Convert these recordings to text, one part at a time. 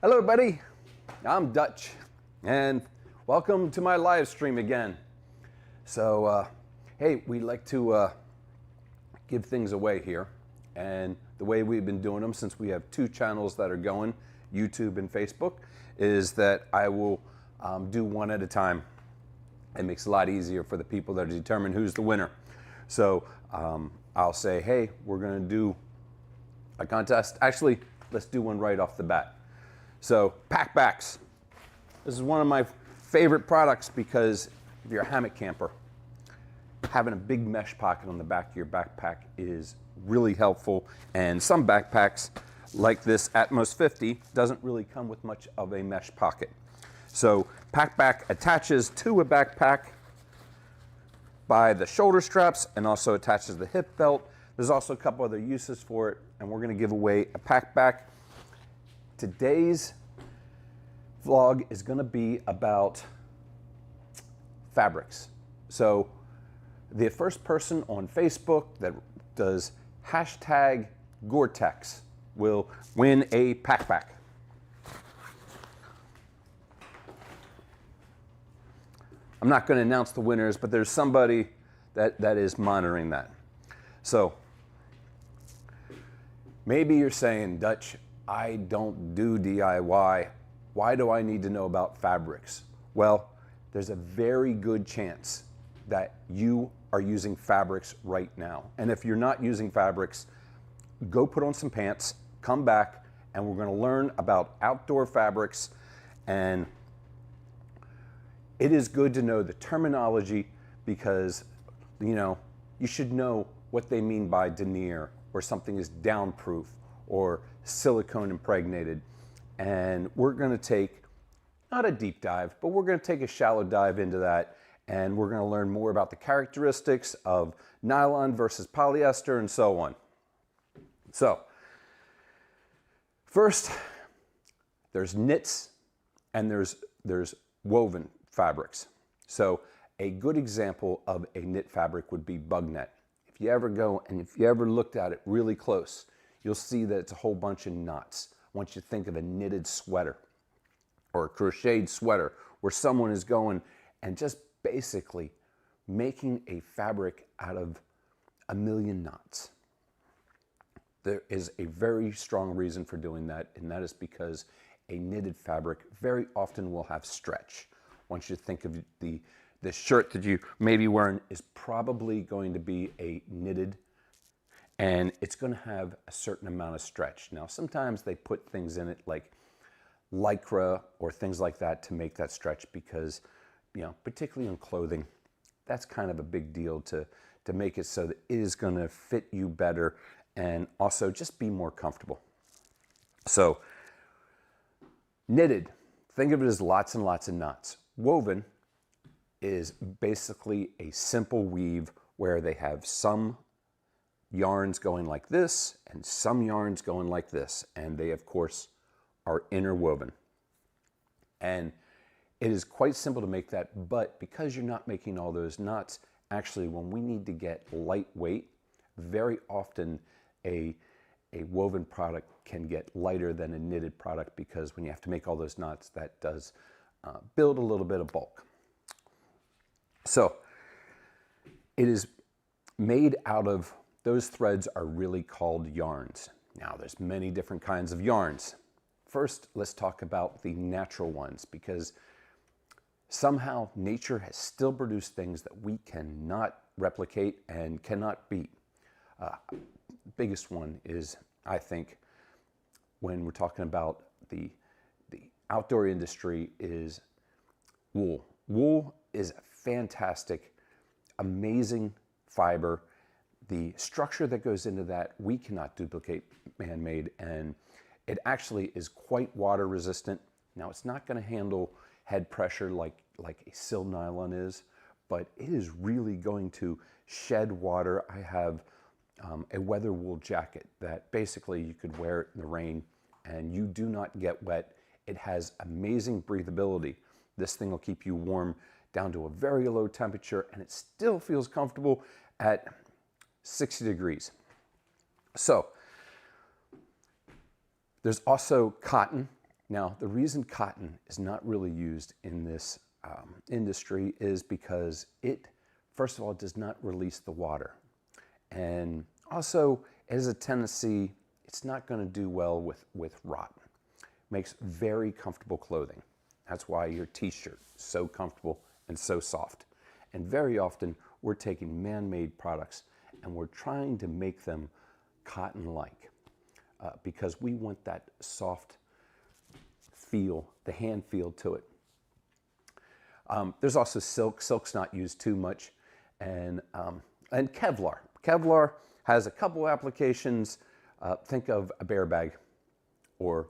Hello buddy, I'm Dutch and welcome to my live stream again. So hey, we like to give things away here, and the way we've been doing them since we have two channels that are going, YouTube and Facebook, is that I will do one at a time. It makes it a lot easier for the people that determine who's the winner. So I'll say, hey, we're going to do a contest. Actually, let's do one right off the bat. So packbacks. This is one of my favorite products because if you're a hammock camper, having a big mesh pocket on the back of your backpack is really helpful. And some backpacks, like this Atmos 50, doesn't really come with much of a mesh pocket. So packback attaches to a backpack by the shoulder straps and also attaches the hip belt. There's also a couple other uses for it, and we're going to give away a packback. Today's vlog is going to be about fabrics. So the first person on Facebook that does hashtag Gore-Tex will win a packback. I'm not going to announce the winners, but there's somebody that is monitoring that. So maybe you're saying, Dutch, I don't do DIY. Why do I need to know about fabrics? Well, there's a very good chance that you are using fabrics right now. And if you're not using fabrics, go put on some pants, come back, and we're going to learn about outdoor fabrics. And it is good to know the terminology because, you should know what they mean by denier, or something is downproof, or silicone impregnated. And we're going to take, not a deep dive, but we're going to take a shallow dive into that, and we're going to learn more about the characteristics of nylon versus polyester and so on. So first, there's knits and there's woven fabrics. So a good example of a knit fabric would be bug net. If you ever go and if you ever looked at it really close, you'll see that it's a whole bunch of knots. I want you to think of a knitted sweater or a crocheted sweater where someone is going and just basically making a fabric out of a million knots. There is a very strong reason for doing that, and that is because a knitted fabric very often will have stretch. I want you to think of the shirt that you may be wearing is probably going to be a knitted, and it's going to have a certain amount of stretch. Now, sometimes they put things in it like Lycra or things like that to make that stretch because, particularly on clothing, that's kind of a big deal to make it so that it is going to fit you better and also just be more comfortable. So knitted, think of it as lots and lots of knots. Woven is basically a simple weave where they have some yarns going like this and some yarns going like this, and they of course are interwoven. And it is quite simple to make that, but because you're not making all those knots, actually when we need to get lightweight, very often a woven product can get lighter than a knitted product because when you have to make all those knots, that does build a little bit of bulk. So it is made out of, those threads are really called yarns. Now there's many different kinds of yarns. First, let's talk about the natural ones, because somehow nature has still produced things that we cannot replicate and cannot beat. Biggest one is, I think, when we're talking about the outdoor industry, is wool. Wool is a fantastic, amazing fiber. The structure that goes into that, we cannot duplicate man-made, and it actually is quite water resistant. Now, it's not going to handle head pressure like a sil nylon is, but it is really going to shed water. I have a weather wool jacket that basically you could wear it in the rain and you do not get wet. It has amazing breathability. This thing will keep you warm down to a very low temperature, and it still feels comfortable at 60 degrees. So there's also cotton. Now, the reason cotton is not really used in this industry is because it, first of all, does not release the water. And also, it has a tendency, it's not going to do well with rot. Makes very comfortable clothing. That's why your t-shirt is so comfortable and so soft. And very often, we're taking man-made products and we're trying to make them cotton-like because we want that soft feel, the hand feel to it. There's also silk. Silk's not used too much. And Kevlar. Kevlar has a couple applications. Think of a bear bag. Or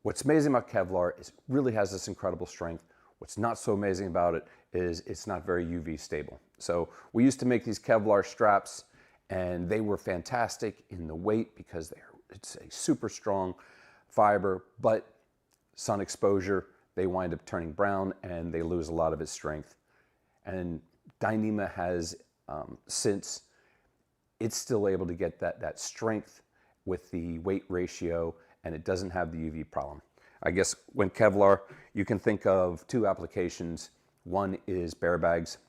what's amazing about Kevlar is it really has this incredible strength. What's not so amazing about it is it's not very UV stable. So we used to make these Kevlar straps and they were fantastic in the weight because it's a super strong fiber, but sun exposure, they wind up turning brown and they lose a lot of its strength. And Dyneema has, since it's still able to get that strength with the weight ratio, and it doesn't have the UV problem. I guess when Kevlar, you can think of two applications. One is bear bags.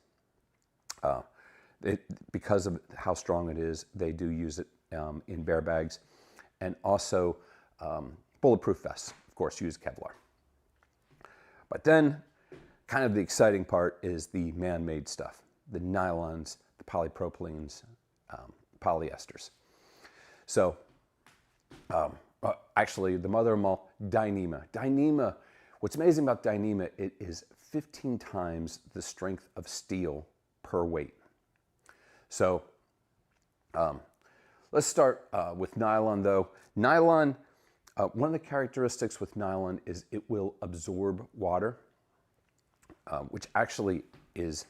Because of how strong it is, they do use it in bear bags. And also bulletproof vests, of course, use Kevlar. But then kind of the exciting part is the man-made stuff, the nylons, the polypropylenes, polyesters. So actually, the mother of them all, Dyneema. Dyneema, what's amazing about Dyneema, it is 15 times the strength of steel per weight. So let's start with nylon though. Nylon, one of the characteristics with nylon is it will absorb water, which actually is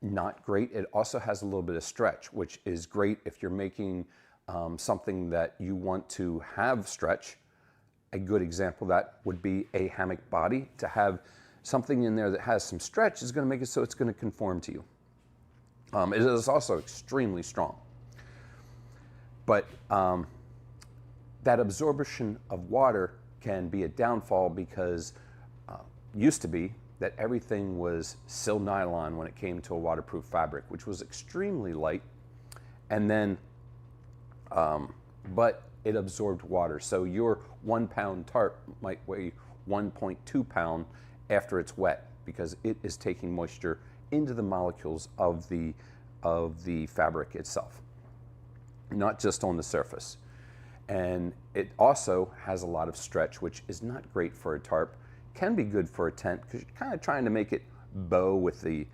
not great. It also has a little bit of stretch, which is great if you're making something that you want to have stretch. A good example of that would be a hammock body. To have something in there that has some stretch is going to make it so it's going to conform to you. It is also extremely strong. But that absorption of water can be a downfall because used to be that everything was sil nylon when it came to a waterproof fabric, which was extremely light, and then but it absorbed water. So your 1 pound tarp might weigh 1.2 pounds after it's wet because it is taking moisture into the molecules of the fabric itself, not just on the surface. And it also has a lot of stretch, which is not great for a tarp. Can be good for a tent because you're kind of trying to make it bow with the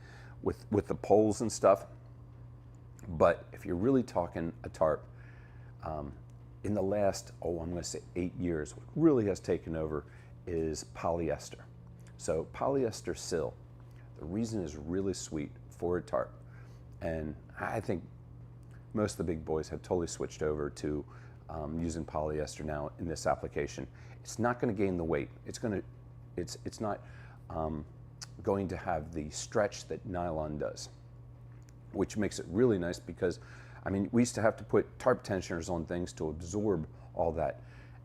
poles and stuff. But if you're really talking a tarp, in the last, I'm going to say 8 years, what really has taken over is polyester. So polyester sil, the reason is really sweet for a tarp. And I think most of the big boys have totally switched over to using polyester now in this application. It's not going to gain the weight. It's not going to have the stretch that nylon does, which makes it really nice because, I mean, we used to have to put tarp tensioners on things to absorb all that.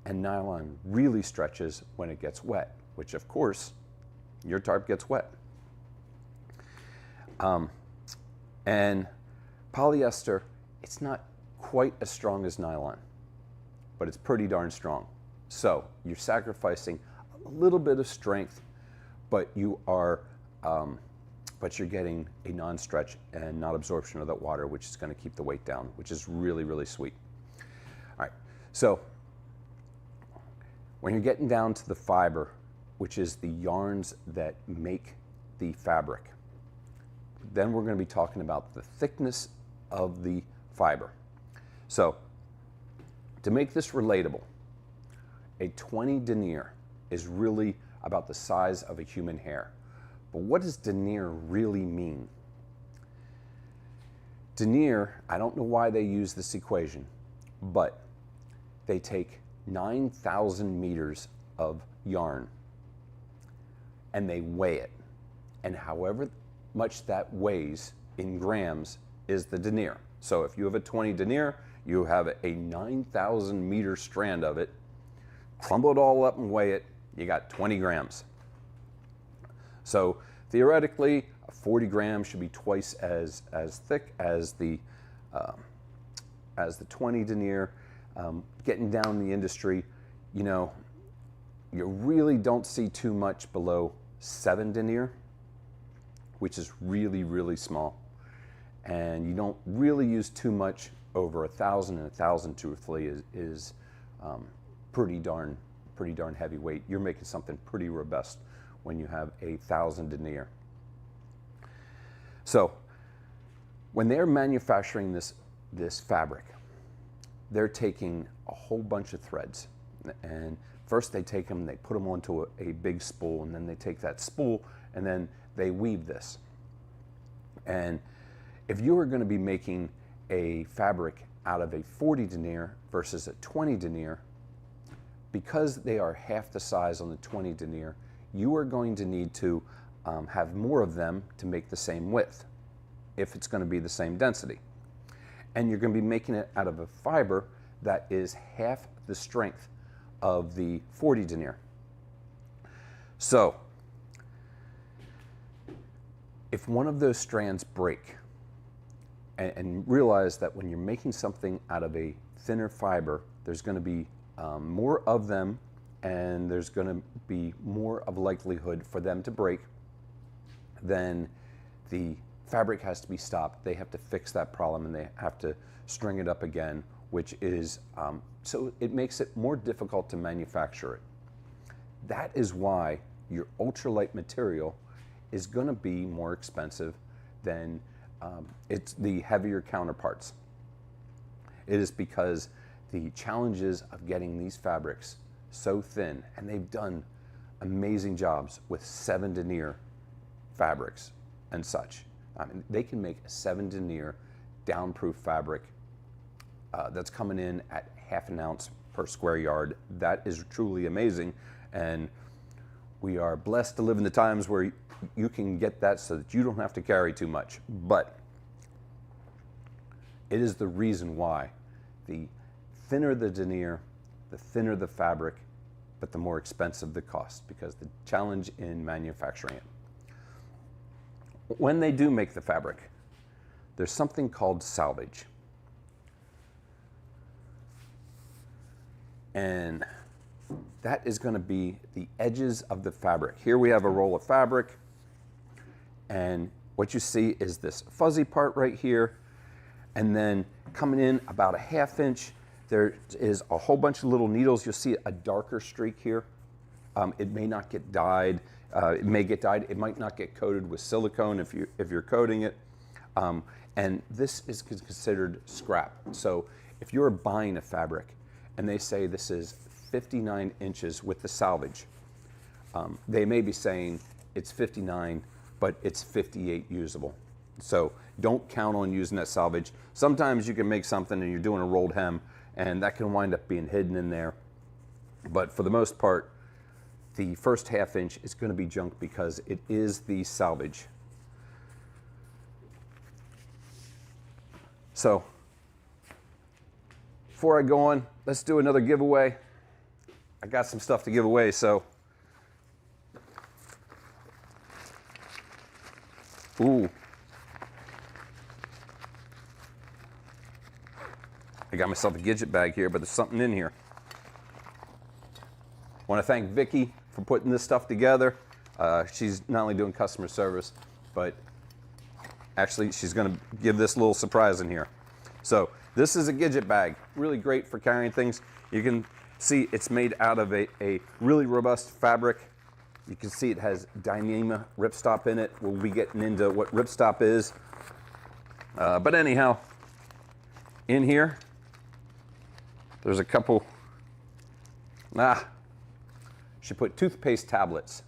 And nylon really stretches when it gets wet, which of course, your tarp gets wet. And polyester, it's not quite as strong as nylon, but it's pretty darn strong. So you're sacrificing a little bit of strength, but you are, but you're getting a non-stretch and not absorption of that water, which is going to keep the weight down, which is really, really sweet. All right, so when you're getting down to the fiber, which is the yarns that make the fabric, then we're going to be talking about the thickness of the fiber. So to make this relatable, a 20 denier is really about the size of a human hair. But what does denier really mean? Denier, I don't know why they use this equation, but they take 9,000 meters of yarn and they weigh it. And however much that weighs in grams is the denier. So if you have a 20 denier, you have a 9,000 meter strand of it, crumble it all up and weigh it, you got 20 grams. So theoretically, 40 grams should be twice as thick as the 20 denier. Getting down the industry, you know, you really don't see too much below 7 denier, which is really, really small. And you don't really use too much over 1,000, and 1,000 truthfully is pretty darn heavyweight. You're making something pretty robust when you have 1,000 denier. So when they're manufacturing this fabric, they're taking a whole bunch of threads, and first they take them, they put them onto a big spool, and then they take that spool and then they weave this. And if you were going to be making a fabric out of a 40 denier versus a 20 denier, because they are half the size on the 20 denier, you are going to need to have more of them to make the same width, if it's going to be the same density. And you're going to be making it out of a fiber that is half the strength of the 40 denier. So if one of those strands break, and realize that when you're making something out of a thinner fiber, there's going to be more of them, and there's going to be more of a likelihood for them to break, then the fabric has to be stopped. They have to fix that problem, and they have to string it up again, which is, so it makes it more difficult to manufacture it. That is why your ultralight material is going to be more expensive than it's the heavier counterparts. It is because the challenges of getting these fabrics so thin, and they've done amazing jobs with 7 denier fabrics and such. I mean, they can make a 7 denier downproof fabric that's coming in at ½ ounce per square yard. That is truly amazing, and we are blessed to live in the times where you can get that so that you don't have to carry too much. But it is the reason why the thinner the denier, the thinner the fabric, but the more expensive the cost, because the challenge in manufacturing it. When they do make the fabric, there's something called salvage. And that is going to be the edges of the fabric. Here we have a roll of fabric, and what you see is this fuzzy part right here, and then coming in about a ½ inch, there is a whole bunch of little needles. You'll see a darker streak here. It may not get dyed. It may get dyed. It might not get coated with silicone if you're coating it. And this is considered scrap. So if you're buying a fabric and they say this is 59 inches with the salvage, they may be saying it's 59, but it's 58 usable. So don't count on using that salvage. Sometimes you can make something and you're doing a rolled hem, and that can wind up being hidden in there. But for the most part, the first ½ inch is going to be junk because it is the salvage. So before I go on, let's do another giveaway. I got some stuff to give away, so. Ooh. I got myself a Gidget bag here, but there's something in here. I want to thank Vicky for putting this stuff together. She's not only doing customer service, but actually she's going to give this little surprise in here. So this is a Gidget bag, really great for carrying things. You can see it's made out of a really robust fabric. You can see it has Dyneema ripstop in it. We'll be getting into what ripstop is. But anyhow, in here, there's a couple, she put toothpaste tablets.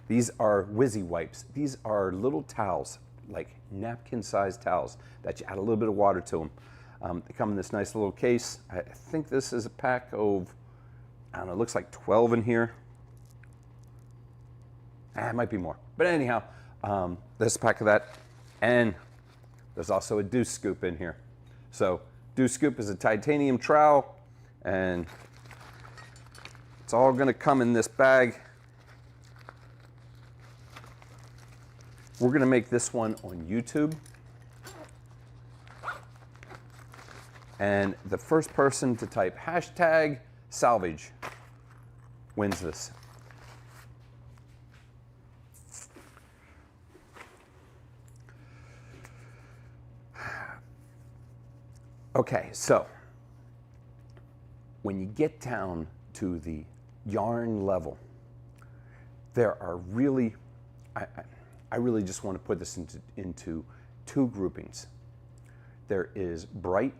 These are Whizzy wipes. These are little towels, like napkin-sized towels that you add a little bit of water to them. They come in this nice little case. I think this is a pack of, I don't know, it looks like 12 in here. It might be more. But anyhow, there's a pack of that. And there's also a deuce scoop in here. So Scoop is a titanium trowel, and it's all going to come in this bag. We're going to make this one on YouTube. And the first person to type hashtag salvage wins this. Okay, so when you get down to the yarn level, there are really, I really just want to put this into two groupings. There is bright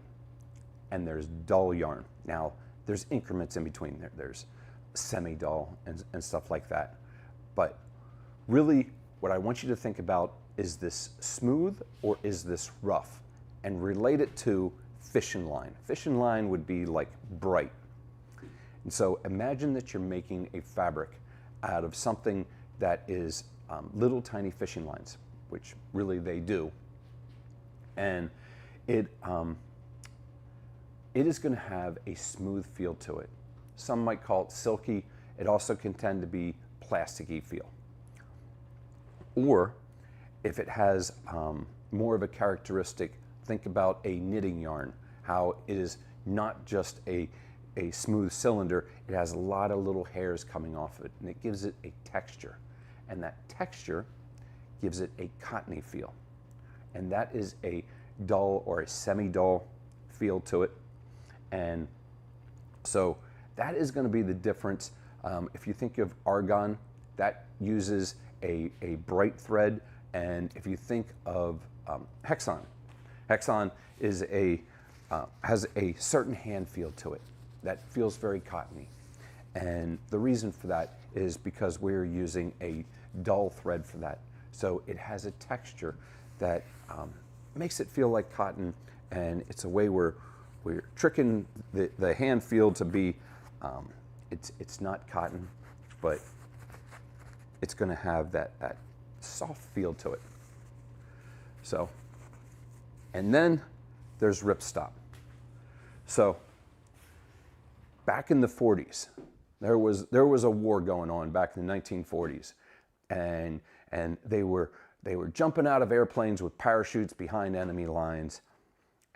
and there's dull yarn. Now, there's increments in between there. There's semi-dull and stuff like that. But really, what I want you to think about is this smooth or is this rough? And relate it to fishing line. Fishing line would be like bright. And so imagine that you're making a fabric out of something that is little tiny fishing lines, which really they do. And it is going to have a smooth feel to it. Some might call it silky. It also can tend to be plasticky feel. Or if it has more of a characteristic, think about a knitting yarn, how it is not just a smooth cylinder, it has a lot of little hairs coming off of it, and it gives it a texture. And that texture gives it a cottony feel. And that is a dull or a semi-dull feel to it. And so that is going to be the difference. If you think of argan, that uses a bright thread. And if you think of hexon, hexon is has a certain hand feel to it that feels very cottony. And the reason for that is because we're using a dull thread for that. So it has a texture that makes it feel like cotton, and it's a way we're tricking the hand feel to be, it's not cotton, but it's going to have that soft feel to it. So, and then there's ripstop. So back in the 40s, there was a war going on back in the 1940s, and they were jumping out of airplanes with parachutes behind enemy lines,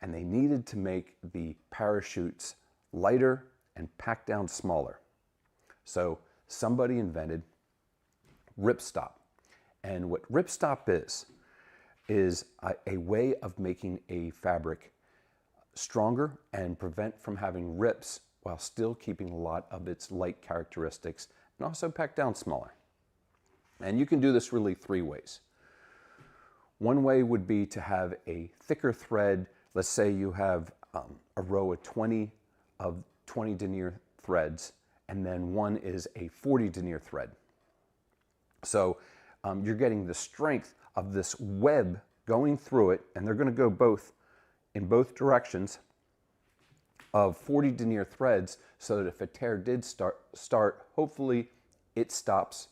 and they needed to make the parachutes lighter and pack down smaller. So somebody invented ripstop. And what ripstop is a way of making a fabric stronger and prevent from having rips while still keeping a lot of its light characteristics, and also pack down smaller. And you can do this really three ways. One way would be to have a thicker thread. Let's say you have a row of 20 denier threads, and then one is a 40 denier thread. So you're getting the strength of this web going through it, and they're going to go in both directions of 40 denier threads, so that if a tear did start, hopefully it stops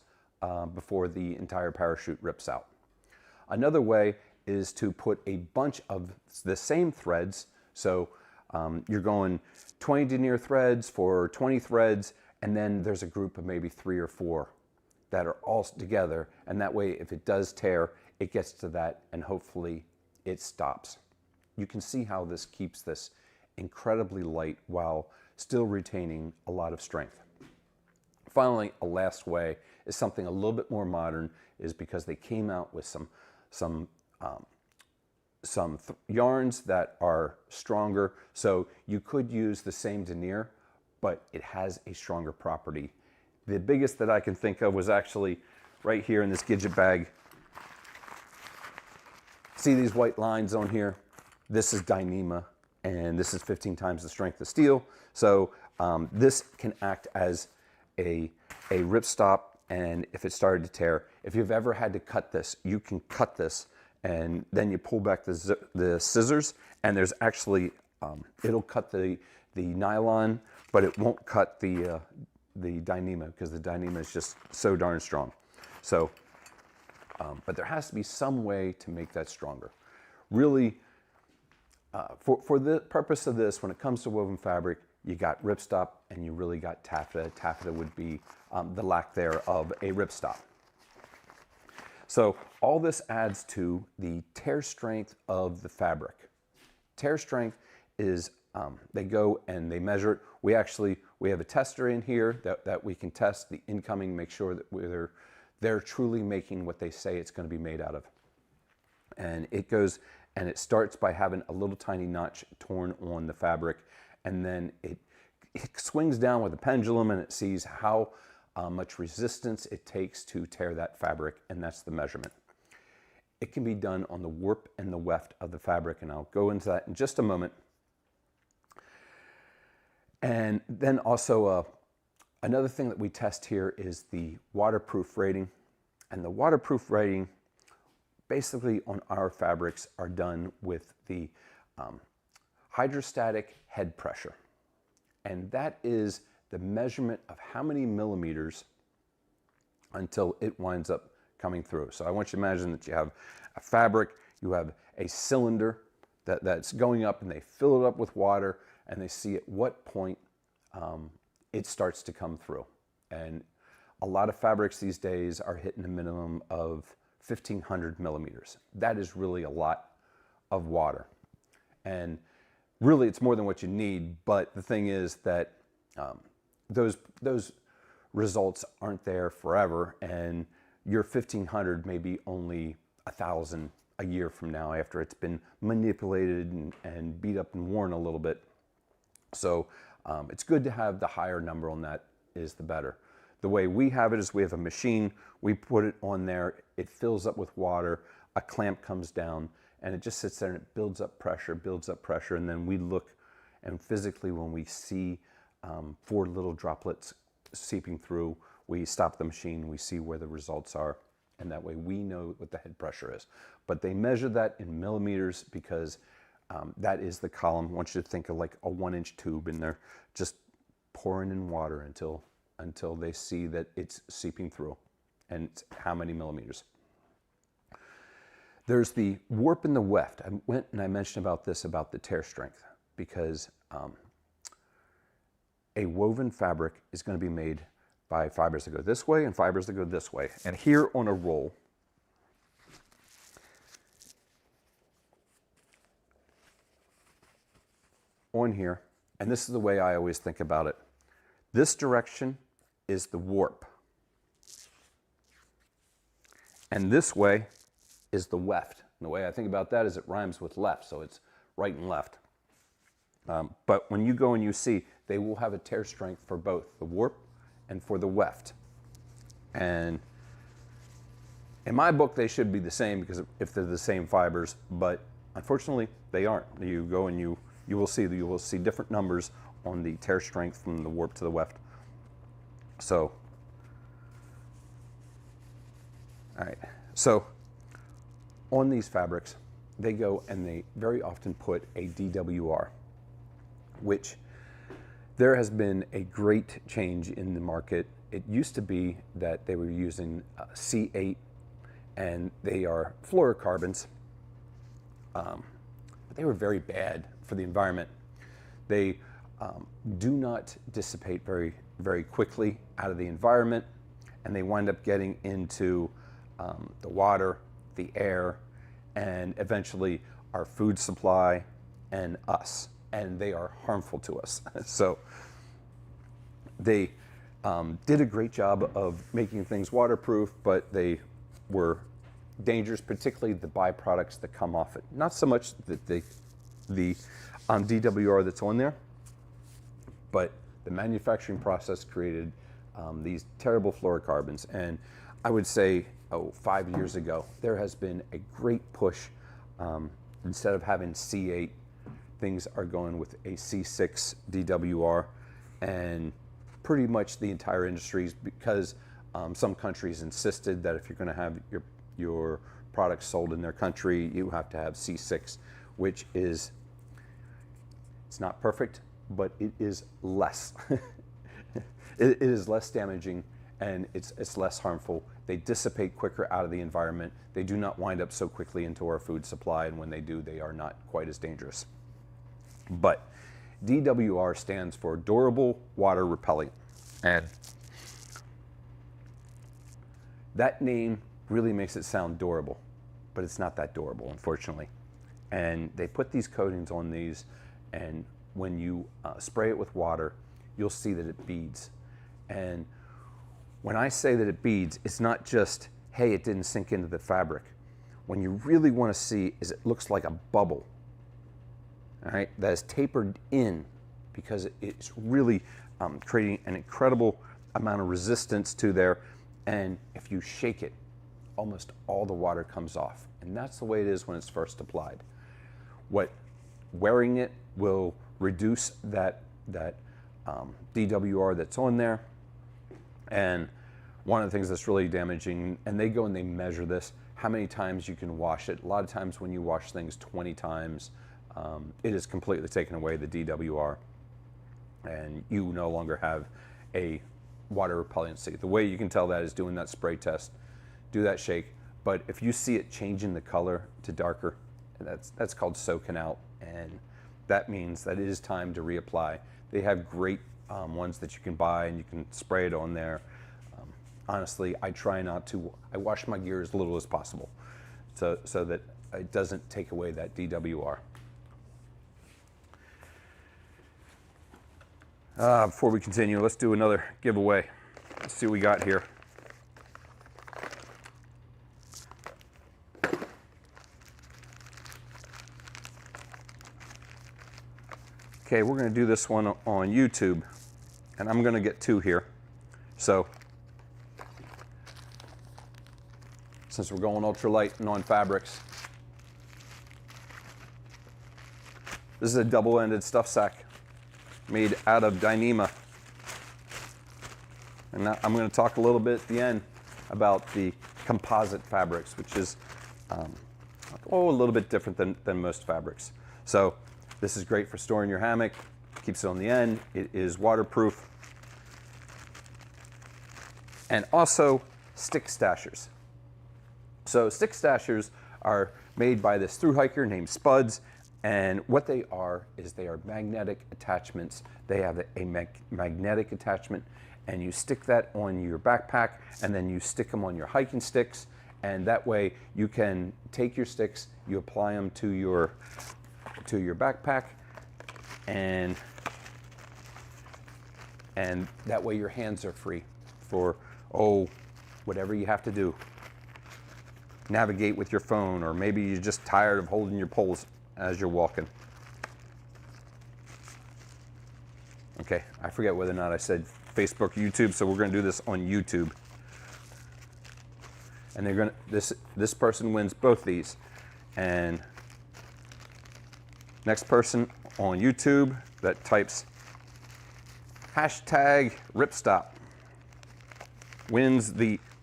before the entire parachute rips out. Another way is to put a bunch of the same threads. So you're going 20 denier threads for 20 threads, and then there's a group of maybe 3 or 4 that are all together, and that way if it does tear, it gets to that and hopefully it stops. You can see how this keeps this incredibly light while still retaining a lot of strength. Finally, a last way is something a little bit more modern, is because they came out with some yarns that are stronger. So you could use the same denier, but it has a stronger property. The biggest that I can think of was actually right here in this Gidget bag. See these white lines on here? This is Dyneema, and this is 15 times the strength of steel. So this can act as a ripstop, and if it started to tear, if you've ever had to cut this, you can cut this, and then you pull back the scissors, and there's actually, it'll cut the nylon, but it won't cut the Dyneema, because the Dyneema is just so darn strong. So, but there has to be some way to make that stronger. Really, For the purpose of this, when it comes to woven fabric, you got ripstop and you really got taffeta. Taffeta would be the lack there of a ripstop. So all this adds to the tear strength of the fabric. Tear strength is, they go and they measure it. We have a tester in here that we can test the incoming, make sure that they're truly making what they say it's going to be made out of. And it goes, and it starts by having a little tiny notch torn on the fabric, and then it swings down with a pendulum and it sees how much resistance it takes to tear that fabric, and that's the measurement. It can be done on the warp and the weft of the fabric, and I'll go into that in just a moment. And then also another thing that we test here is the waterproof rating, and the waterproof rating basically on our fabrics are done with the hydrostatic head pressure. And that is the measurement of how many millimeters until it winds up coming through. So I want you to imagine that you have a fabric, you have a cylinder that's going up, and they fill it up with water, and they see at what point it starts to come through. And a lot of fabrics these days are hitting a minimum of 1,500 millimeters. That is really a lot of water. And really it's more than what you need, but the thing is that those results aren't there forever, and your 1,500 may be only 1,000 a year from now after it's been manipulated and beat up and worn a little bit. So it's good to have the higher number on that, is the better. The way we have it is we have a machine, we put it on there, it fills up with water, a clamp comes down, and it just sits there and it builds up pressure, and then we look, and physically when we see 4 little droplets seeping through, we stop the machine, we see where the results are, and that way we know what the head pressure is. But they measure that in millimeters because that is the column. I want you to think of like a 1-inch tube, and they're just pouring in water until they see that it's seeping through, and it's how many millimeters. There's the warp and the weft. I went and I mentioned about this, about the tear strength, because a woven fabric is going to be made by fibers that go this way and fibers that go this way. And here on a roll, on here, and this is the way I always think about it, this direction is the warp, and this way is the weft. And the way I think about that is it rhymes with left, so it's right and left. But when you go and you see, they will have a tear strength for both the warp and for the weft. And in my book, they should be the same, because if they're the same fibers, but unfortunately they aren't. You go and you will see different numbers on the tear strength from the warp to the weft. So, all right. So on these fabrics, they go and they very often put a DwR, which there has been a great change in the market. It used to be that they were using C8, and they are fluorocarbons, but they were very bad for the environment. They do not dissipate very, very quickly out of the environment, and they wind up getting into the water, the air, and eventually our food supply and us, and they are harmful to us. So they did a great job of making things waterproof, but they were dangerous, particularly the byproducts that come off it. Not so much the DwR that's on there, but the manufacturing process created these terrible fluorocarbons. And I would say, 5 years ago, there has been a great push. Instead of having C8, things are going with a C6 DwR, and pretty much the entire industry, because some countries insisted that if you're going to have your products sold in their country, you have to have C6, which is, it's not perfect, but it is less. It is less damaging, and it's less harmful. They dissipate quicker out of the environment. They do not wind up so quickly into our food supply, and when they do, they are not quite as dangerous. But DWR stands for Durable Water Repellent. And that name really makes it sound durable, but it's not that durable, unfortunately. And they put these coatings on these, and when you spray it with water, you'll see that it beads. And when I say that it beads, it's not just, hey, it didn't sink into the fabric. When you really want to see is it looks like a bubble, all right, that is tapered in, because it's really creating an incredible amount of resistance to there. And if you shake it, almost all the water comes off. And that's the way it is when it's first applied. What wearing it will reduce that DWR that's on there. And one of the things that's really damaging, and they go and they measure this, how many times you can wash it. A lot of times when you wash things 20 times, it is completely taken away, the DWR, and you no longer have a water repellency. The way you can tell that is doing that spray test, do that shake. But if you see it changing the color to darker, that's called soaking out, and that means that it is time to reapply. They have great ones that you can buy, and you can spray it on there. Honestly, I try not to. I wash my gear as little as possible, so that it doesn't take away that DWR. Before we continue, let's do another giveaway. Let's see what we got here. Okay, we're going to do this one on YouTube, and I'm going to get 2 here. So, since we're going ultralight and on fabrics, this is a double-ended stuff sack made out of Dyneema. And now I'm going to talk a little bit at the end about the composite fabrics, which is a little bit different than most fabrics. So this is great for storing your hammock, keeps it on the end, it is waterproof, and also stick stashers. So stick stashers are made by this thru hiker named Spuds, and what they are is they are magnetic attachments. They have a magnetic attachment, and you stick that on your backpack, and then you stick them on your hiking sticks, and that way you can take your sticks, you apply them to your backpack, and that way your hands are free for whatever you have to do. Navigate with your phone, or maybe you're just tired of holding your poles as you're walking. Okay, I forget whether or not I said Facebook, YouTube, so we're going to do this on YouTube. And they're going to, this person wins both these. And next person on YouTube that types #ripstop wins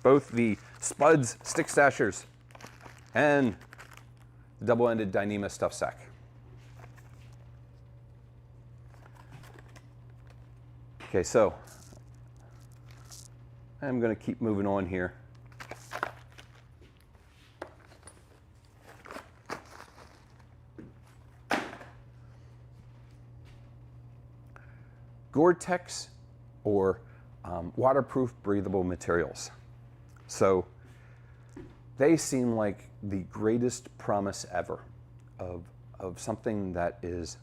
both the Spuds stick stashers and double-ended Dyneema stuff sack. Okay, so I'm going to keep moving on here. Gore-Tex, or waterproof breathable materials. So they seem like the greatest promise ever of something that is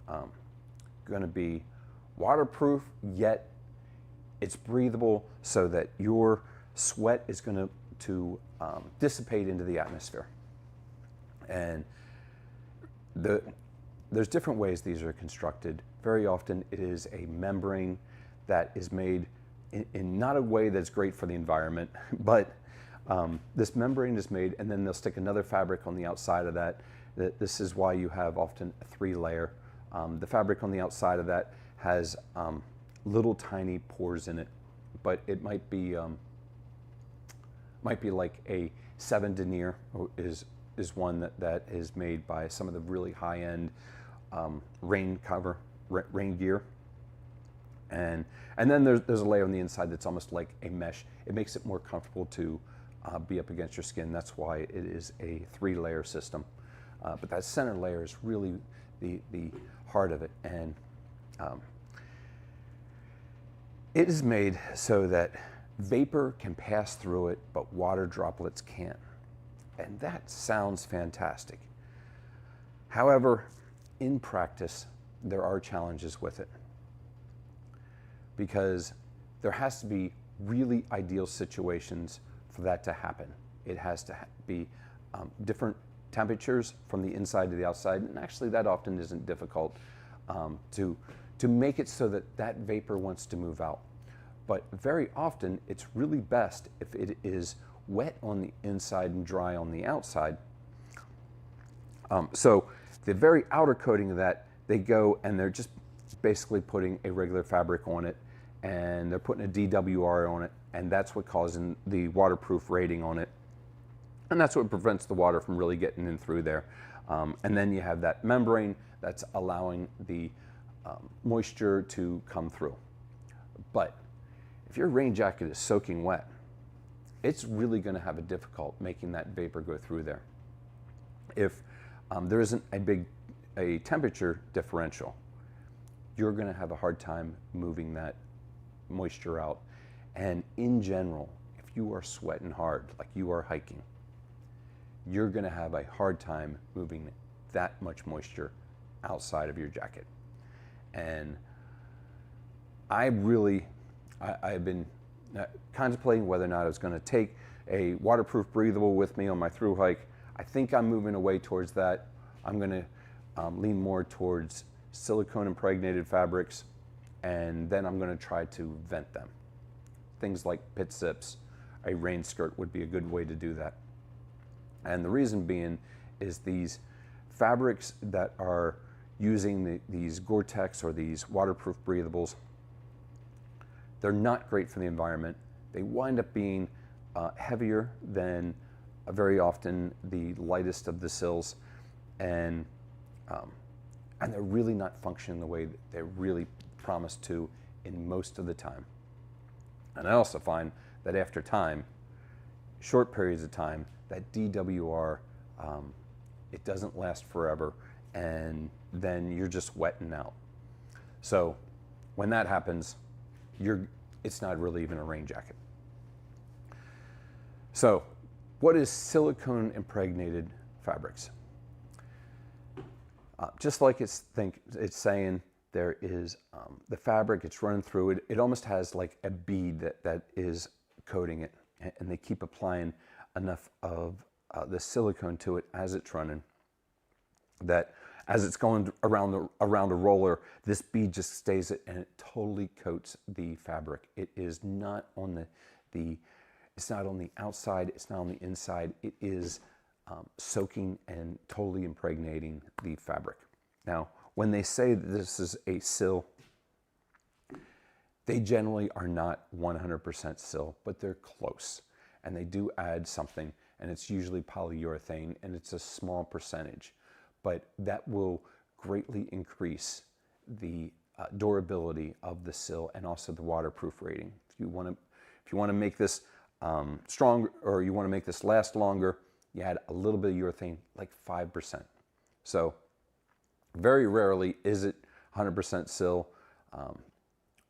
going to be waterproof, yet it's breathable, so that your sweat is going to dissipate into the atmosphere. And there's different ways these are constructed. Very often it is a membrane that is made in not a way that's great for the environment, but this membrane is made, and then they'll stick another fabric on the outside of that. This is why you have often a 3-layer. The fabric on the outside of that has little tiny pores in it, but it might be like a 7 denier is one that is made by some of the really high-end rain gear. And then there's a layer on the inside that's almost like a mesh. It makes it more comfortable to be up against your skin. That's why it is a 3-layer system. But that center layer is really the heart of it. And it is made so that vapor can pass through it, but water droplets can't. And that sounds fantastic. However, in practice, there are challenges with it, because there has to be really ideal situations for that to happen. It has to be different temperatures from the inside to the outside, and actually that often isn't difficult to make it so that that vapor wants to move out. But very often it's really best if it is wet on the inside and dry on the outside. So the very outer coating of that, they go and they're just basically putting a regular fabric on it, and they're putting a DwR on it, and that's what causes the waterproof rating on it. And that's what prevents the water from really getting in through there. And then you have that membrane that's allowing the moisture to come through. But if your rain jacket is soaking wet, it's really going to have a difficult making that vapor go through there. If there isn't a temperature differential, you're going to have a hard time moving that moisture out. And in general, if you are sweating hard, like you are hiking, you're going to have a hard time moving that much moisture outside of your jacket. And I've been contemplating whether or not I was going to take a waterproof breathable with me on my through hike. I think I'm moving away towards that. I'm going to lean more towards silicone impregnated fabrics, and then I'm going to try to vent them. Things like pit zips, a rain skirt would be a good way to do that. And the reason being is these fabrics that are using these Gore-Tex or these waterproof breathables, they're not great for the environment. They wind up being heavier than very often the lightest of the sills, and they're really not functioning the way that they're really promised to in most of the time. And I also find that after time, short periods of time, that DwR, it doesn't last forever, and then you're just wetting out. So when that happens, it's not really even a rain jacket. So what is silicone impregnated fabrics? Just like it's saying, there is the fabric, it's running through it. It almost has like a bead that is coating it, and they keep applying enough of the silicone to it as it's running, that as it's going around a roller, this bead just stays it, and it totally coats the fabric. It is not on it's not on the outside, it's not on the inside. It is soaking and totally impregnating the fabric. Now, when they say that this is a sill, they generally are not 100% sill, but they're close. And they do add something, and it's usually polyurethane, and it's a small percentage. But that will greatly increase the durability of the sill and also the waterproof rating. If you want to make this strong, or you want to make this last longer, you add a little bit of urethane, like 5%. So very rarely is it 100% sill,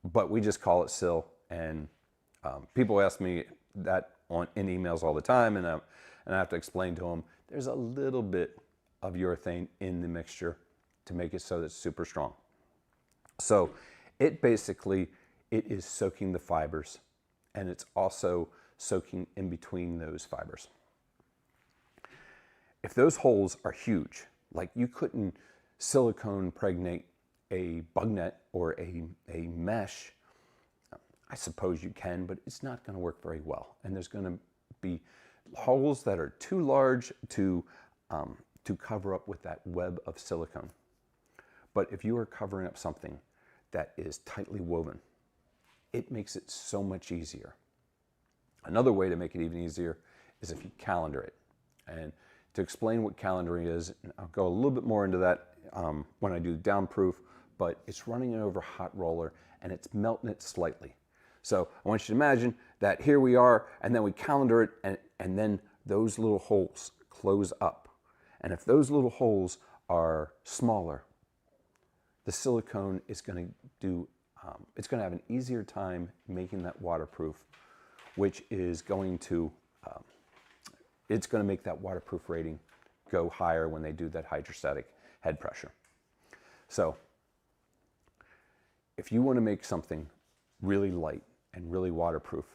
but we just call it sill. And people ask me that in emails all the time, and I have to explain to them there's a little bit of urethane in the mixture to make it so that it's super strong. So it is soaking the fibers, and it's also soaking in between those fibers. If those holes are huge, like you couldn't silicone impregnate a bug net or a mesh, I suppose you can, but it's not going to work very well. And there's going to be holes that are too large to cover up with that web of silicone. But if you are covering up something that is tightly woven, it makes it so much easier. Another way to make it even easier is if you calendar it. And to explain what calendaring is, I'll go a little bit more into that when I do downproof, but it's running it over a hot roller and it's melting it slightly. So I want you to imagine that here we are, and then we calendar it, and then those little holes close up. And if those little holes are smaller, the silicone is going to do, it's going to have an easier time making that waterproof, which is going to, it's going to make that waterproof rating go higher when they do that hydrostatic head pressure. So if you want to make something really light and really waterproof,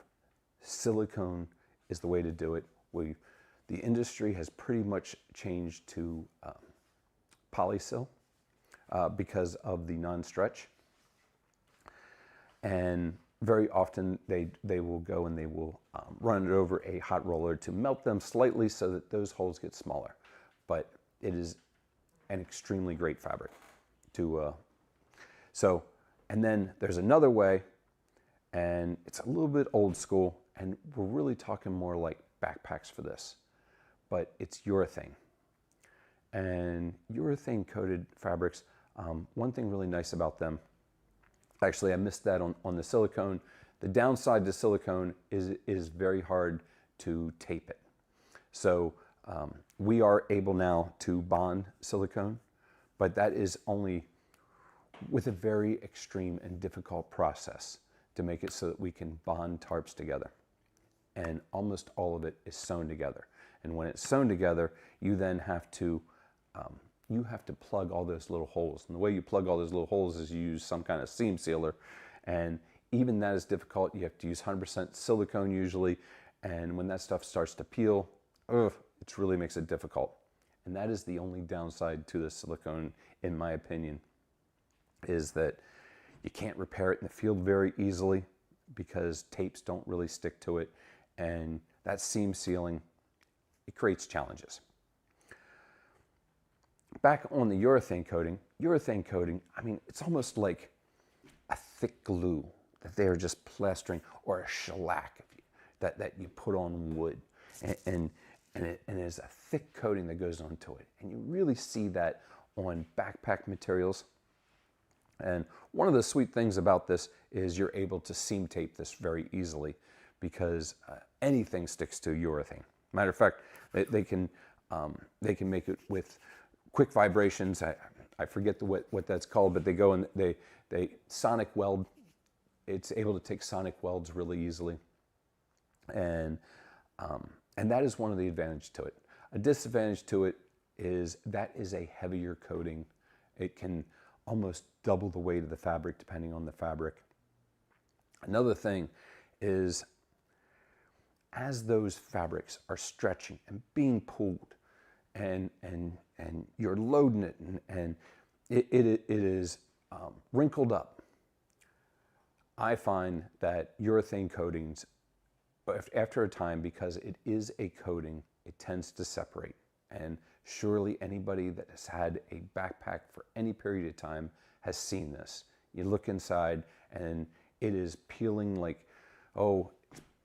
silicone is the way to do it. The industry has pretty much changed to polysil because of the non-stretch. And very often they will go and they will run it over a hot roller to melt them slightly so that those holes get smaller. But it is an extremely great fabric to, and then there's another way, and it's a little bit old school, and we're really talking more like backpacks for this, but it's urethane. And urethane coated fabrics, one thing really nice about them, actually I missed that on the silicone. The downside to silicone is very hard to tape it. So we are able now to bond silicone, but that is only with a very extreme and difficult process to make it so that we can bond tarps together. And almost all of it is sewn together. And when it's sewn together, you then have to plug all those little holes. And the way you plug all those little holes is you use some kind of seam sealer. And even that is difficult. You have to use 100% silicone usually. And when that stuff starts to peel, it really makes it difficult. And that is the only downside to the silicone, in my opinion, is that you can't repair it in the field very easily because tapes don't really stick to it. And that seam sealing, it creates challenges. Back on the urethane coating, I mean, it's almost like a thick glue that they're just plastering, or a shellac that you put on wood. And there's a thick coating that goes onto it. And you really see that on backpack materials. And one of the sweet things about this is you're able to seam tape this very easily because anything sticks to urethane. Matter of fact, they can make it with quick vibrations. I forget what that's called, but they go and they sonic weld. It's able to take sonic welds really easily. And that is one of the advantages to it. A disadvantage to it is that is a heavier coating. It can almost double the weight of the fabric depending on the fabric. Another thing is, as those fabrics are stretching and being pulled and you're loading it and it is wrinkled up, I find that urethane coatings, after a time, because it is a coating, it tends to separate. And surely anybody that has had a backpack for any period of time has seen this. You look inside and it is peeling like,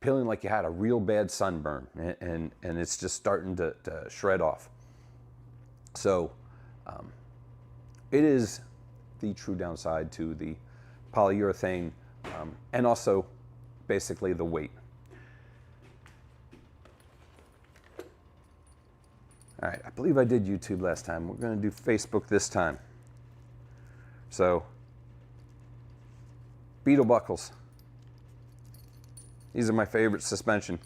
peeling like you had a real bad sunburn, and it's just starting to shred off. So it is the true downside to the polyurethane, and also basically the weight. All right, I believe I did YouTube last time. We're going to do Facebook this time. So, beetle buckles. These are my favorite suspension,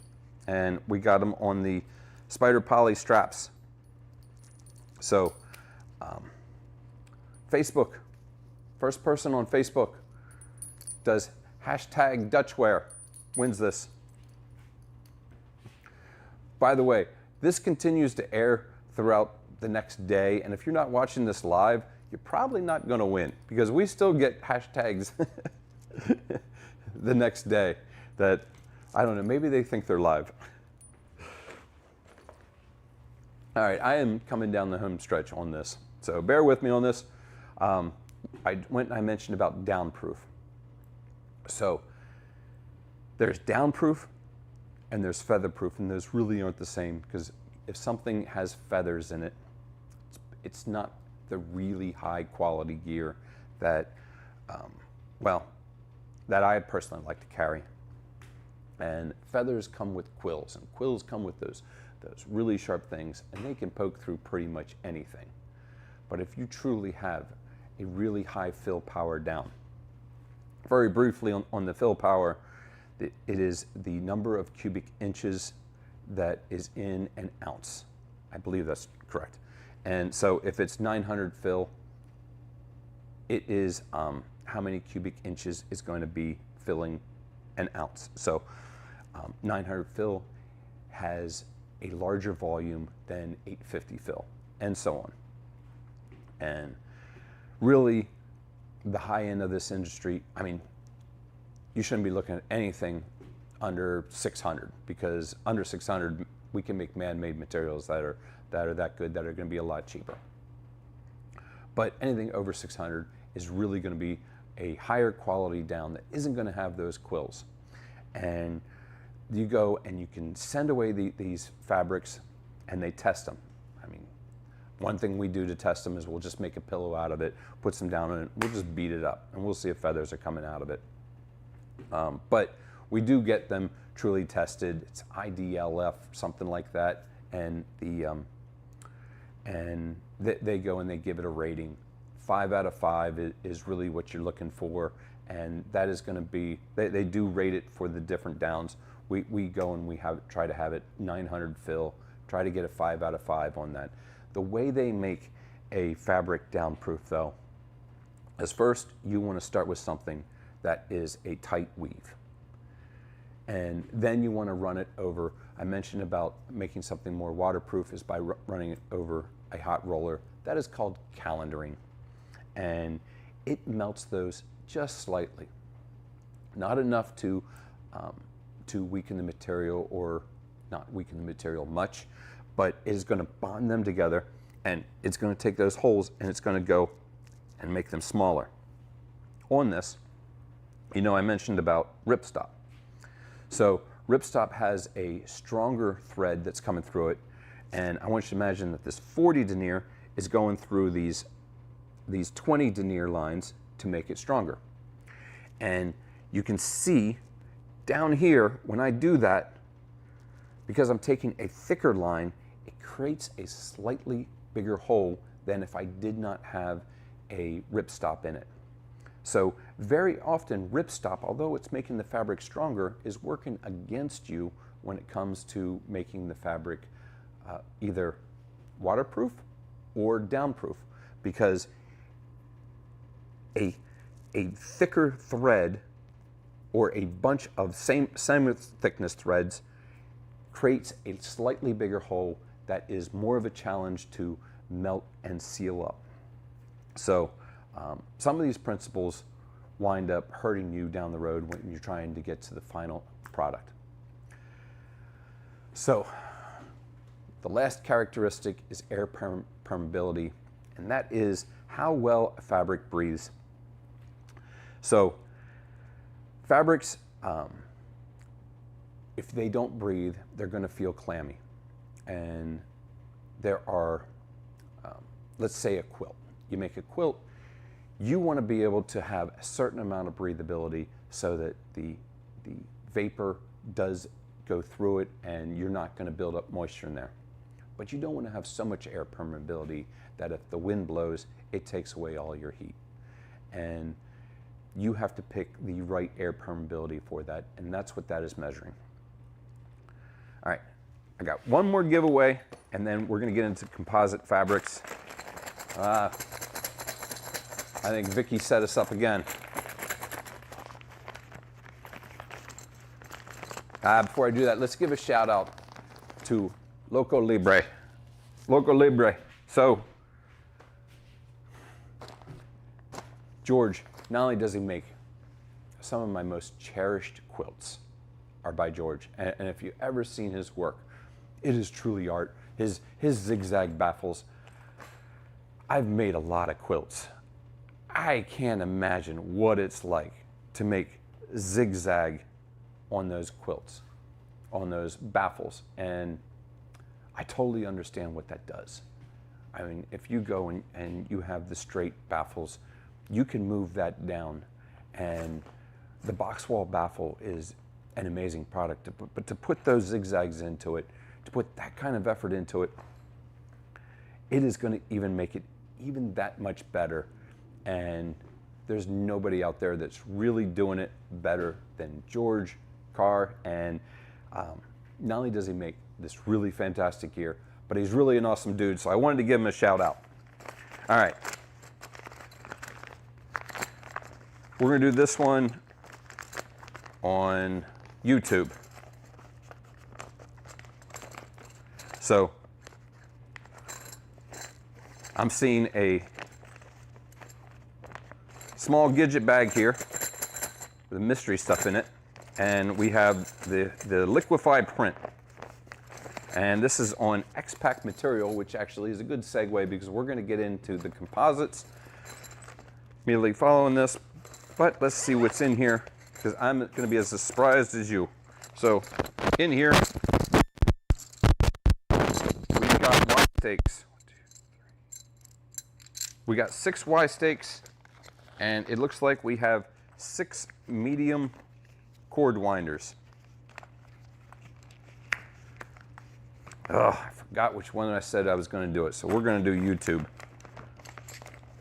and we got them on the Spider Poly straps. So, Facebook, first person on Facebook does hashtag Dutchware wins this. By the way, this continues to air throughout the next day, and if you're not watching this live, you're probably not going to win, because we still get hashtags the next day that, I don't know, maybe they think they're live. All right, I am coming down the home stretch on this, so bear with me on this. I mentioned about downproof. So there's downproof and there's featherproof, and those really aren't the same, because if something has feathers in it, it's not the really high quality gear that, that I personally like to carry. And feathers come with quills, and quills come with those really sharp things, and they can poke through pretty much anything. But if you truly have a really high fill power down. Very briefly on the fill power, it is the number of cubic inches that is in an ounce. I believe that's correct. And so if it's 900 fill, it is how many cubic inches is going to be filling an ounce. So 900 fill has a larger volume than 850 fill, and so on. And really, the high end of this industry, I mean, you shouldn't be looking at anything under 600, because under 600 we can make man-made materials that are that good, that are going to be a lot cheaper. But anything over 600 is really going to be a higher quality down that isn't going to have those quills. And you go and you can send away these fabrics and they test them. I mean, one thing we do to test them is we'll just make a pillow out of it, put some down in it, we'll just beat it up, and we'll see if feathers are coming out of it. But we do get them truly tested. It's IDLF, something like that, and they go and they give it a rating. 5 out of 5 is really what you're looking for, and that is going to be, they do rate it for the different downs. We go and we try to have it 900 fill, try to get a 5 out of 5 on that. The way they make a fabric downproof though is, first you want to start with something that is a tight weave, and then you want to run it over. I mentioned about making something more waterproof is by running it over a hot roller. That is called calendaring, and it melts those just slightly, not enough to weaken the material, or not weaken the material much, but it is going to bond them together, and it's going to take those holes and it's going to go and make them smaller. On this, you know, I mentioned about ripstop. So ripstop has a stronger thread that's coming through it, and I want you to imagine that this 40 denier is going through these 20 denier lines to make it stronger. And you can see down here, when I do that, because I'm taking a thicker line, it creates a slightly bigger hole than if I did not have a ripstop in it. So very often ripstop, although it's making the fabric stronger, is working against you when it comes to making the fabric either waterproof or downproof, because a thicker thread or a bunch of same thickness threads creates a slightly bigger hole that is more of a challenge to melt and seal up. So some of these principles wind up hurting you down the road when you're trying to get to the final product. So the last characteristic is air permeability, and that is how well a fabric breathes. So fabrics, if they don't breathe, they're going to feel clammy. And there are, let's say a quilt. You make a quilt, you want to be able to have a certain amount of breathability so that the vapor does go through it and you're not going to build up moisture in there. But you don't want to have so much air permeability that if the wind blows, it takes away all your heat. And you have to pick the right air permeability for that, and that's what that is measuring. All right, I got one more giveaway, and then we're going to get into composite fabrics. I think Vicky set us up again. Before I do that, let's give a shout out to Loco Libre. Loco Libre. So, George, not only does he make some of my most cherished quilts are by George, and if you've ever seen his work, it is truly art. His zigzag baffles. I've made a lot of quilts. I can't imagine what it's like to make zigzag on those quilts, on those baffles, and I totally understand what that does. I mean, if you go and you have the straight baffles, you can move that down, and the box wall baffle is an amazing product. But to put those zigzags into it, to put that kind of effort into it, it is going to even make it even that much better and there's nobody out there that's really doing it better than George Carr. And not only does he make this really fantastic gear, but he's really an awesome dude, so I wanted to give him a shout out. All right. We're gonna do this one on YouTube. So I'm seeing a small Gidget bag here with the mystery stuff in it, and we have the liquefied print. And this is on X-Pack material, which actually is a good segue because we're going to get into the composites immediately following this. But let's see what's in here, because I'm going to be as surprised as you. So in here, we've got Y stakes. We got 6 Y stakes, and it looks like we have 6 medium cord winders. Oh, I forgot which one I said I was going to do it, so we're going to do YouTube.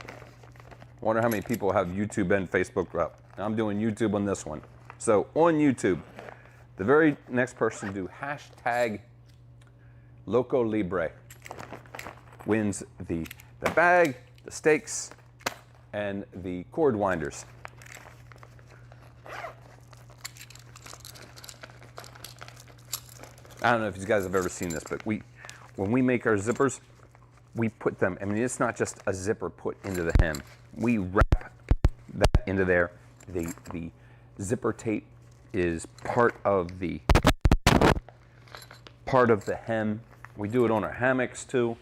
I wonder how many people have YouTube and Facebook up. I'm doing YouTube on this one. So on YouTube, the very next person to do hashtag Loco Libre wins the bag, the stakes, and the cord winders. I don't know if you guys have ever seen this, but when we make our zippers, we put them, I mean, it's not just a zipper put into the hem. We wrap that into there. The zipper tape is part of the hem. We do it on our hammocks too.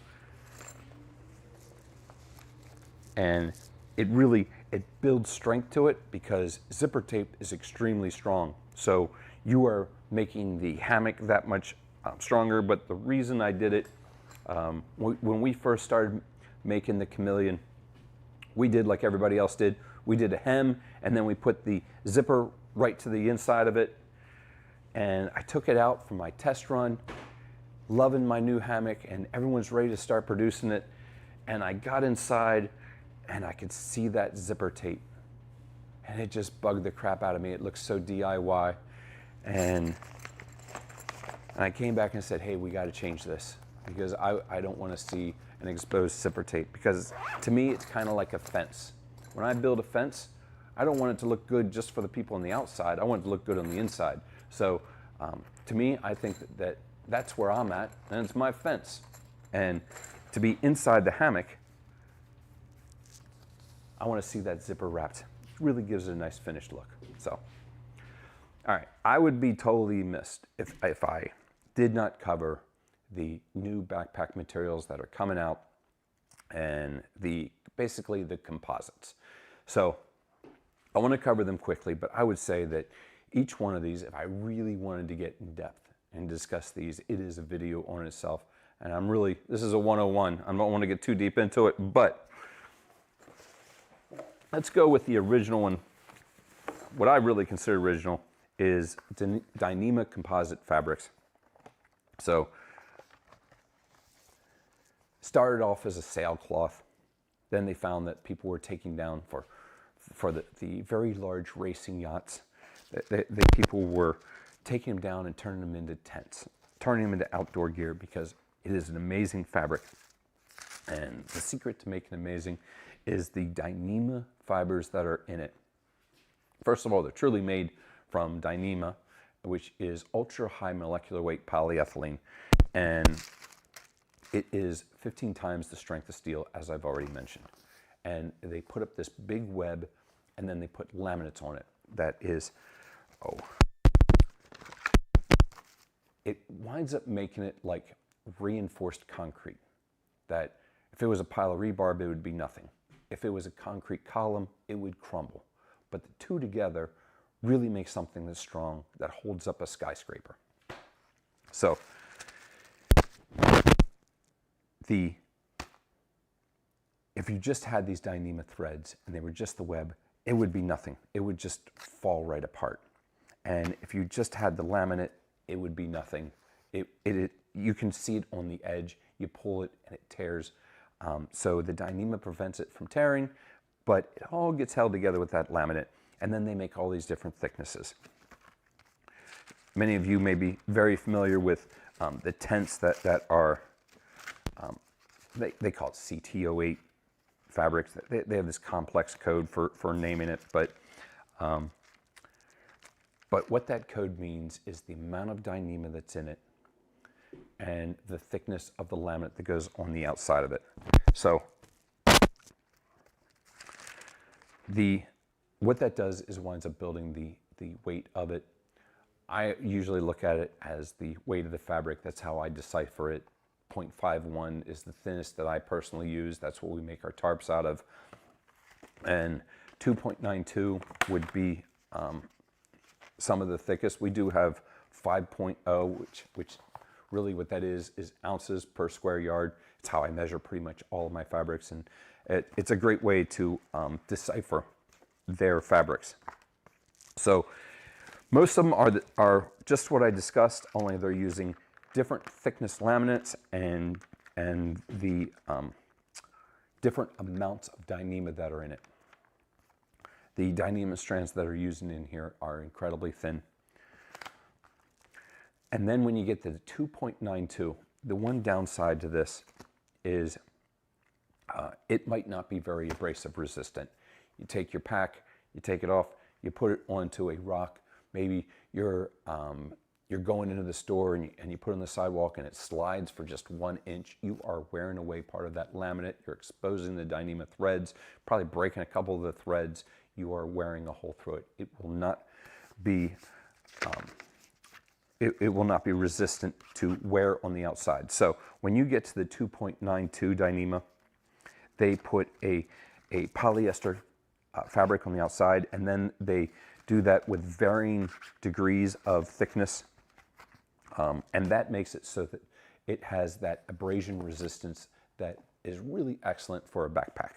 And it builds strength to it because zipper tape is extremely strong. So you are making the hammock that much stronger. But the reason I did it, when we first started making the chameleon, we did like everybody else did. We did a hem, and then we put the zipper right to the inside of it. And I took it out for my test run, loving my new hammock, and everyone's ready to start producing it. And I got inside, and I could see that zipper tape. And it just bugged the crap out of me. It looks so DIY. And I came back and said, hey, we got to change this, because I don't want to see an exposed zipper tape, because to me, it's kind of like a fence. When I build a fence, I don't want it to look good just for the people on the outside. I want it to look good on the inside. So to me, I think that that's where I'm at, and it's my fence. And to be inside the hammock, I want to see that zipper wrapped. It really gives it a nice finished look. So, all right, I would be totally missed if I did not cover the new backpack materials that are coming out and basically the composites. So I want to cover them quickly, but I would say that each one of these, if I really wanted to get in depth and discuss these, it is a video on itself. And this is a 101. I don't want to get too deep into it, but let's go with the original one. What I really consider original is Dyneema composite fabrics. So started off as a sailcloth. Then they found that people were taking down for the very large racing yachts. The people were taking them down and turning them into tents, turning them into outdoor gear, because it is an amazing fabric. And the secret to making it amazing is the Dyneema fibers that are in it. First of all, they're truly made from Dyneema, which is ultra high molecular weight polyethylene. And it is 15 times the strength of steel, as I've already mentioned. And they put up this big web, and then they put laminates on it. That is, it winds up making it like reinforced concrete. That if it was a pile of rebar, it would be nothing. If it was a concrete column, it would crumble. But the two together really make something that's strong, that holds up a skyscraper. So, if you just had these Dyneema threads and they were just the web, it would be nothing. It would just fall right apart. And if you just had the laminate, it would be nothing. You can see it on the edge. You pull it and it tears. So the Dyneema prevents it from tearing, but it all gets held together with that laminate, and then they make all these different thicknesses. Many of you may be very familiar with the tents that are, they call it CT08 fabrics. They have this complex code for naming it, but what that code means is the amount of Dyneema that's in it and the thickness of the laminate that goes on the outside of it. So what that does is winds up building the weight of it. I usually look at it as the weight of the fabric. That's how I decipher it. 0.51 is the thinnest that I personally use. That's what we make our tarps out of. And 2.92 would be some of the thickest. We do have 5.0, which really what that is ounces per square yard. It's how I measure pretty much all of my fabrics, and it's a great way to decipher their fabrics. So most of them are just what I discussed, only they're using different thickness laminates and the different amounts of Dyneema that are in it. The Dyneema strands that are used in here are incredibly thin. And then when you get to the 2.92, the one downside to this is it might not be very abrasive resistant. You take your pack, you take it off, you put it onto a rock. Maybe you're going into the store and you put it on the sidewalk and it slides for just 1 inch. You are wearing away part of that laminate. You're exposing the Dyneema threads, probably breaking a couple of the threads. You are wearing a hole through it. It will not be it will not be resistant to wear on the outside. So when you get to the 2.92 Dyneema, they put a polyester fabric on the outside, and then they do that with varying degrees of thickness, and that makes it so that it has that abrasion resistance that is really excellent for a backpack.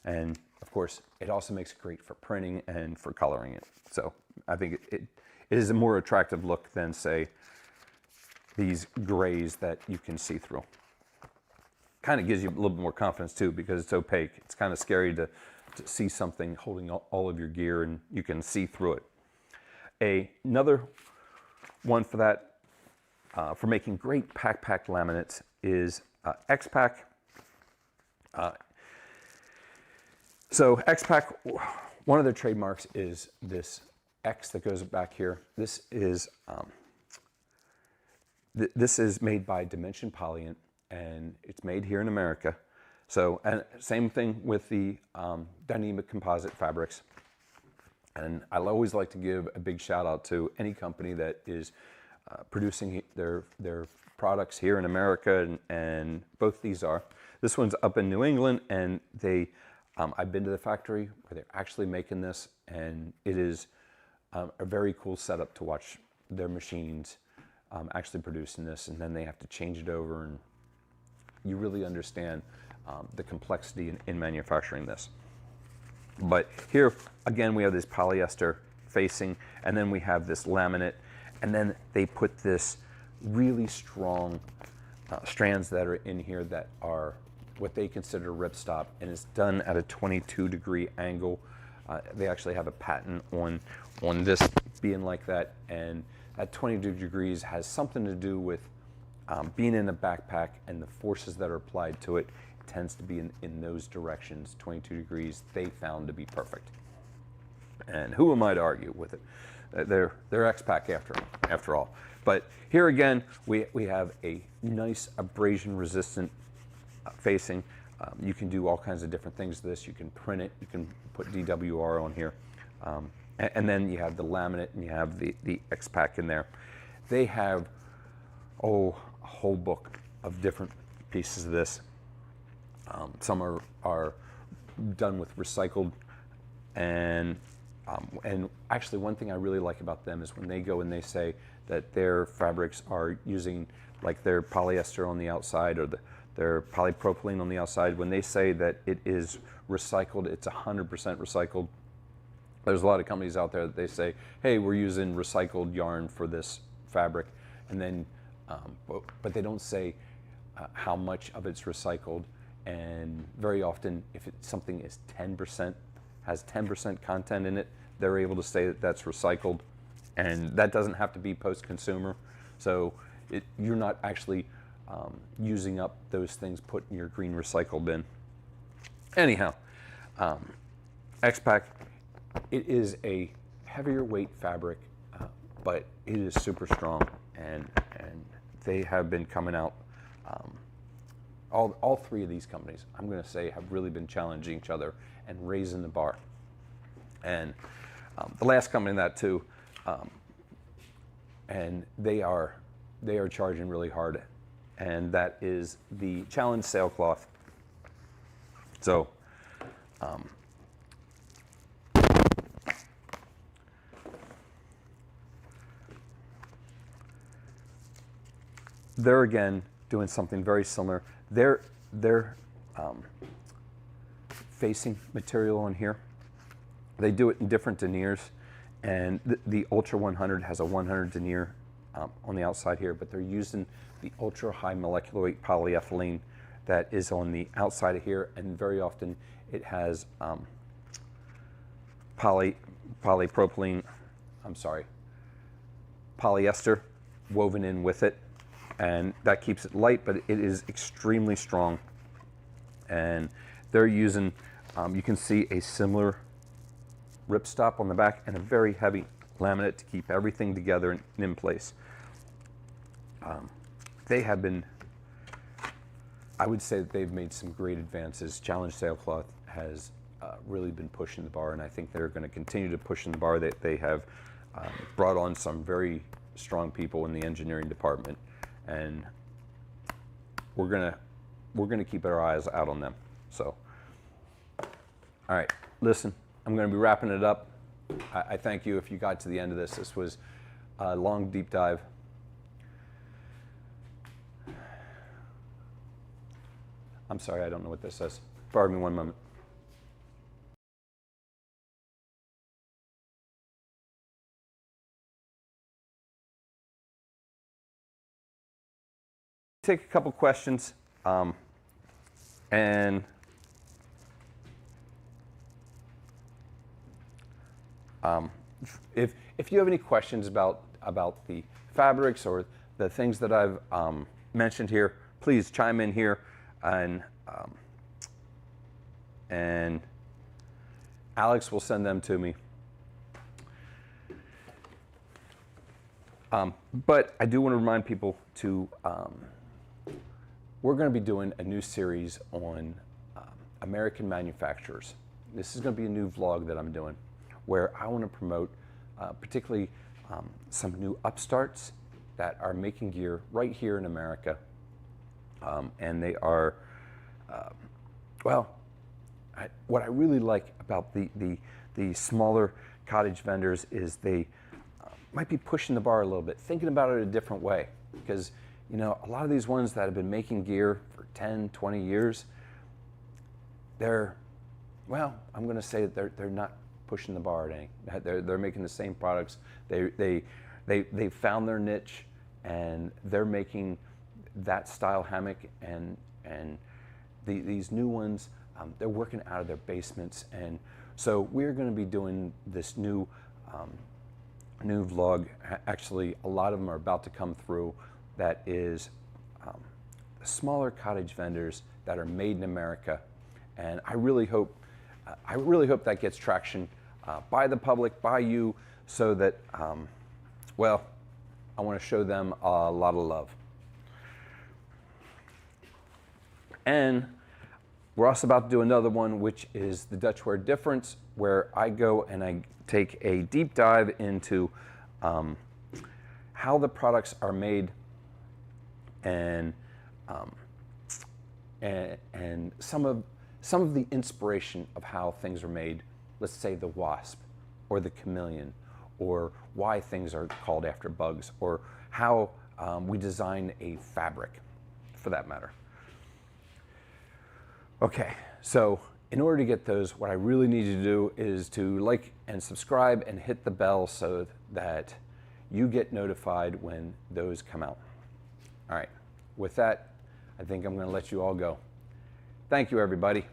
And of course, it also makes it great for printing and for coloring it. So I think it is a more attractive look than, say, these grays that you can see through. Kind of gives you a little bit more confidence too, because it's opaque. It's kind of scary to see something holding all of your gear and you can see through it. Another one for that, for making great pack laminates is X-Pack. So X-Pack, one of their trademarks is this X that goes back here. This is made by Dimension Polyant, and it's made here in America. So, and same thing with the Dyneema composite fabrics. And I always like to give a big shout out to any company that is producing their products here in America, and both these are. This one's up in New England, and they, I've been to the factory where they're actually making this, and it is a very cool setup to watch their machines actually producing this, and then they have to change it over, and you really understand the complexity in manufacturing this. But here, again, we have this polyester facing, and then we have this laminate, and then they put this really strong strands that are in here that are what they consider ripstop, and it's done at a 22-degree angle. They actually have a patent on this being like that, and at 22 degrees has something to do with being in a backpack, and the forces that are applied to it tends to be in those directions. 22 degrees they found to be perfect. And who am I to argue with it? They're X-Pack after all. But here again, we have a nice abrasion resistant facing. You can do all kinds of different things to this. You can print it, you can put DwR on here. And then you have the laminate and you have the X-Pack in there. They have, a whole book of different pieces of this. Some are done with recycled, and actually one thing I really like about them is when they go and they say that their fabrics are using like their polyester on the outside or their polypropylene on the outside. When they say that it is recycled, it's 100% recycled. There's a lot of companies out there that they say, hey, we're using recycled yarn for this fabric, and then but they don't say how much of it's recycled and very often if something is 10%, has 10% content in it, they're able to say that that's recycled, and that doesn't have to be post-consumer. So you're not actually using up those things put in your green recycle bin. Anyhow, X-Pack, it is a heavier weight fabric, but it is super strong, and they have been coming out. All three of these companies, I'm going to say, have really been challenging each other and raising the bar. And the last company in that too, and they are charging really hard, and that is the Challenge Sailcloth. So they're again doing something very similar. Their facing material on here, they do it in different deniers, and the Ultra 100 has a 100 denier on the outside here, but they're using the ultra high molecular weight polyethylene that is on the outside of here, and very often it has polyester woven in with it, and that keeps it light, but it is extremely strong. And they're using, you can see a similar ripstop on the back and a very heavy laminate to keep everything together and in place. They have been, I would say that they've made some great advances. Challenge Sailcloth has really been pushing the bar, and I think they're going to continue to push in the bar. They have brought on some very strong people in the engineering department, and we're gonna keep our eyes out on them. So, all right, listen, I'm going to be wrapping it up. I thank you if you got to the end of this. This was a long, deep dive. I'm sorry, I don't know what this says. Pardon me one moment. Take a couple questions, and if you have any questions about the fabrics or the things that I've mentioned here, please chime in here, and Alex will send them to me. But I do want to remind people to, we're going to be doing a new series on American manufacturers. This is going to be a new vlog that I'm doing, where I want to promote particularly some new upstarts that are making gear right here in America. And they are, well, what I really like about the smaller cottage vendors is they might be pushing the bar a little bit, thinking about it a different way. Because, you know, a lot of these ones that have been making gear for 10, 20 years, they're, well, I'm going to say that they're not pushing the bar at any. They're making the same products. They found their niche, and they're making that style hammock, and these new ones, they're working out of their basements. And so we're going to be doing this new vlog. Actually, a lot of them are about to come through. That is smaller cottage vendors that are made in America, and I really hope that gets traction by the public, by you, so that well, I want to show them a lot of love. And we're also about to do another one, which is the Dutchware difference, where I go and I take a deep dive into how the products are made, and some of the inspiration of how things are made. Let's say the wasp or the chameleon, or why things are called after bugs, or how we design a fabric, for that matter. Okay, so in order to get those, what I really need you to do is to like and subscribe and hit the bell so that you get notified when those come out. All right, with that, I think I'm going to let you all go. Thank you, everybody.